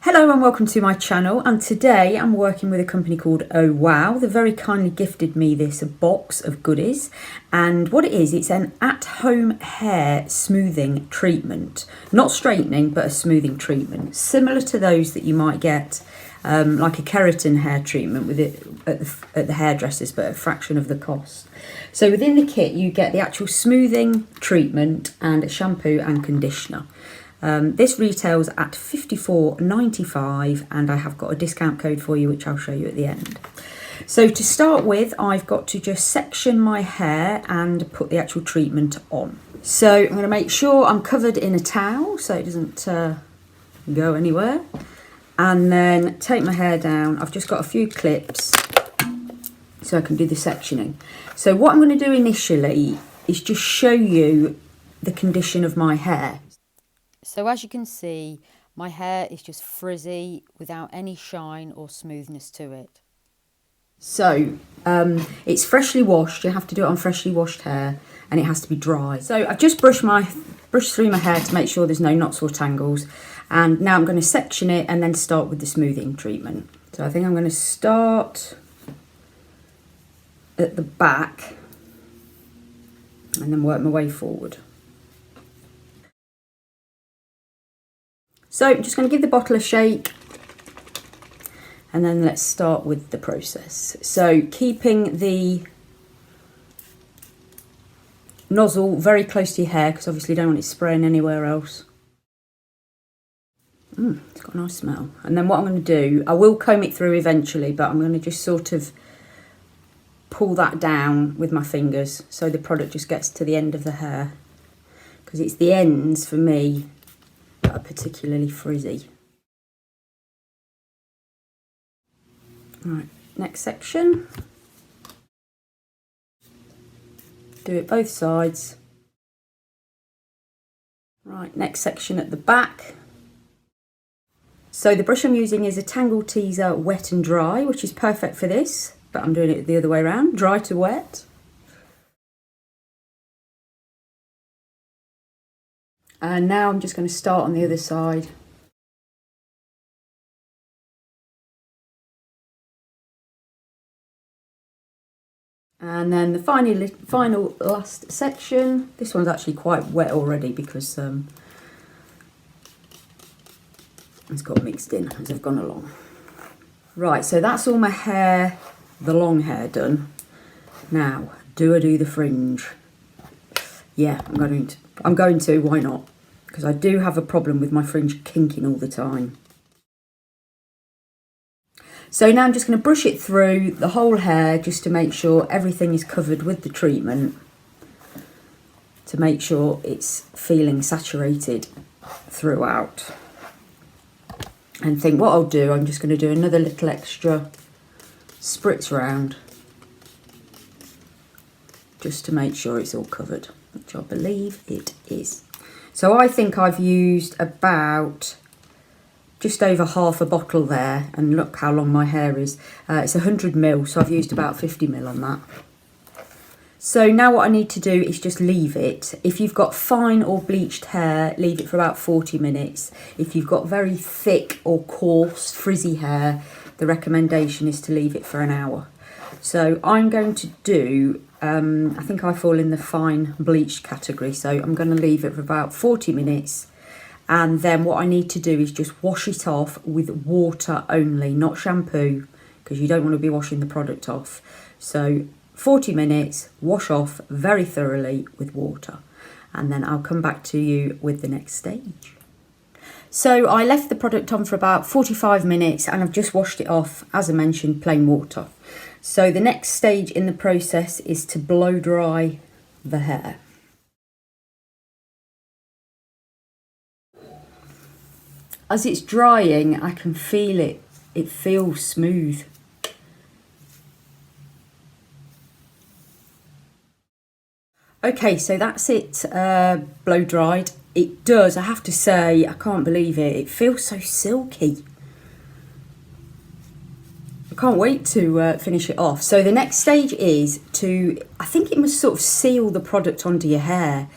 Hello and welcome to my channel, and today I'm working with a company called OWOW. They very kindly gifted me this box of goodies, and what it is, it's an at-home hair smoothing treatment. Not straightening, but a smoothing treatment, similar to those that you might get like a keratin hair treatment with it at the hairdressers, but a fraction of the cost. So within the kit you get the actual smoothing treatment and a shampoo and conditioner. This retails at $54.95 and I have got a discount code for you which I'll show you at the end. So to start with, I've got to just section my hair and put the actual treatment on. So I'm going to make sure I'm covered in a towel so it doesn't go anywhere, and then take my hair down. I've just got a few clips so I can do the sectioning. So what I'm going to do initially is just show you the condition of my hair. So as you can see, my hair is just frizzy without any shine or smoothness to it. So it's freshly washed. You have to do it on freshly washed hair, and it has to be dry. So I've just brushed through my hair to make sure there's no knots or tangles, and now I'm going to section it and then start with the smoothing treatment. So I think I'm going to start at the back and then work my way forward. So I'm just going to give the bottle a shake and then let's start with the process. So keeping the nozzle very close to your hair because obviously you don't want it spraying anywhere else. It's got a nice smell. And then what I'm going to do, I will comb it through eventually, but I'm going to just sort of pull that down with my fingers so the product just gets to the end of the hair, because it's the ends for me that are particularly frizzy. Right, next section. Do it both sides. Right, next section at the back. So the brush I'm using is a Tangle Teaser Wet and Dry, which is perfect for this, but I'm doing it the other way around, dry to wet. And now I'm just going to start on the other side. And then the final last section. This one's actually quite wet already because it's got mixed in as I've gone along. Right, so that's all my hair, the long hair done. Now, do I do the fringe? Yeah, I'm going to, why not? Because I do have a problem with my fringe kinking all the time. So now I'm just going to brush it through the whole hair just to make sure everything is covered with the treatment, to make sure it's feeling saturated throughout. And think what I'll do, I'm just going to do another little extra spritz round just to make sure it's all covered, which I believe it is. So I think I've used about just over half a bottle there, and look how long my hair is. It's 100 ml, so I've used about 50 ml on that. So now what I need to do is just leave it. If you've got fine or bleached hair, leave it for about 40 minutes. If you've got very thick or coarse, frizzy hair, the recommendation is to leave it for an hour. So I'm going to do, I think I fall in the fine bleached category, so I'm going to leave it for about 40 minutes. And then what I need to do is just wash it off with water only, not shampoo, because you don't want to be washing the product off. So 40 minutes, wash off very thoroughly with water, and then I'll come back to you with the next stage. So I left the product on for about 45 minutes and I've just washed it off, as I mentioned, plain water. So the next stage in the process is to blow dry the hair. As it's drying, I can feel it. It feels smooth. Okay, so that's it blow dried. It does, I have to say, I can't believe it. It feels so silky. I can't wait to finish it off. So the next stage is to, I think it must sort of seal the product onto your hair.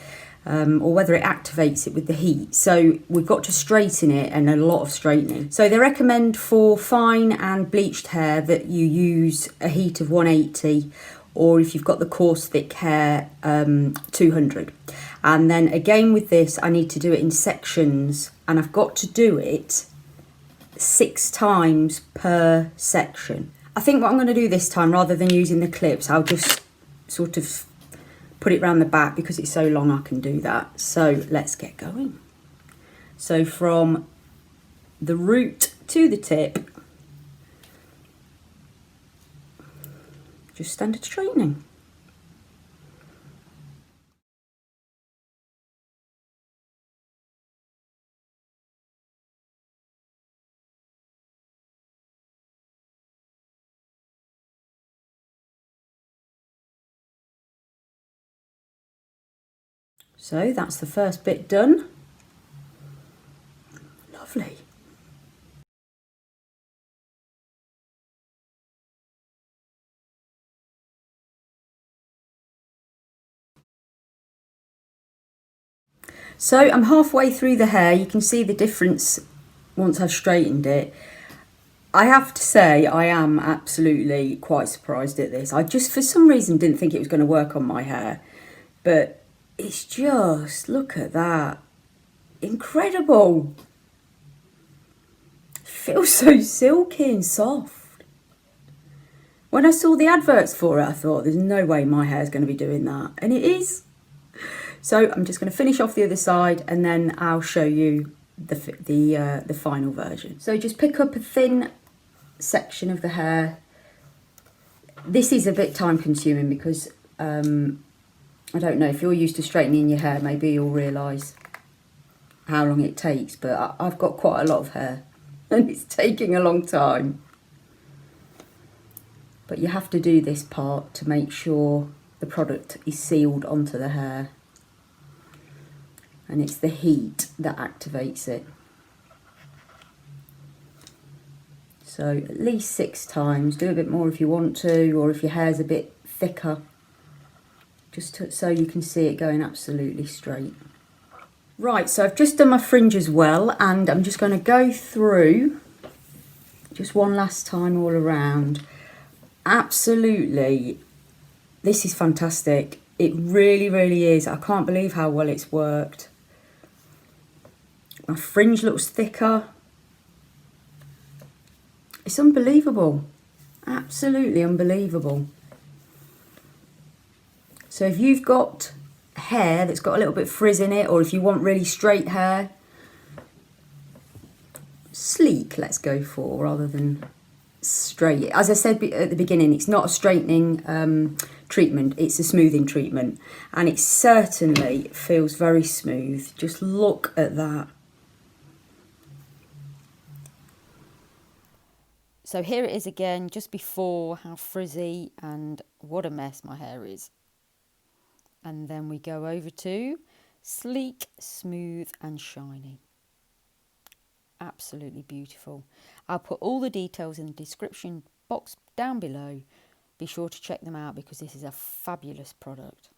or whether it activates it with the heat. So we've got to straighten it, and a lot of straightening. So they recommend for fine and bleached hair that you use a heat of 180, or if you've got the coarse thick hair, 200. And then again with this, I need to do it in sections, and I've got to do it 6 times per section. I think what I'm going to do this time, rather than using the clips, I'll just sort of put it round the back, because it's so long I can do that. So let's get going. So from the root to the tip, just standard straightening. So that's the first bit done. Lovely. So I'm halfway through the hair. You can see the difference once I've straightened it. I have to say I am absolutely quite surprised at this. I just for some reason didn't think it was going to work on my hair, but it's just, look at that. Incredible. It feels so silky and soft. When I saw the adverts for it, I thought there's no way my hair's going to be doing that, and it is. So I'm just going to finish off the other side, and then I'll show you the final version. So just pick up a thin section of the hair. This is a bit time consuming because I don't know, if you're used to straightening your hair, maybe you'll realise how long it takes, but I've got quite a lot of hair and it's taking a long time. But you have to do this part to make sure the product is sealed onto the hair, and it's the heat that activates it. So at least 6 times. Do a bit more if you want to, or if your hair's a bit thicker, just so you can see it going absolutely straight. Right, so I've just done my fringe as well, and I'm just going to go through just one last time all around. Absolutely, this is fantastic. It really, really is. I can't believe how well it's worked. My fringe looks thicker. It's unbelievable. Absolutely unbelievable. So if you've got hair that's got a little bit of frizz in it, or if you want really straight hair, sleek let's go for rather than straight. As I said at the beginning, it's not a straightening treatment, it's a smoothing treatment, and it certainly feels very smooth. Just look at that. So here it is again, just before, how frizzy and what a mess my hair is. And then we go over to sleek, smooth and shiny. Absolutely beautiful. I'll put all the details in the description box down below. Be sure to check them out because this is a fabulous product.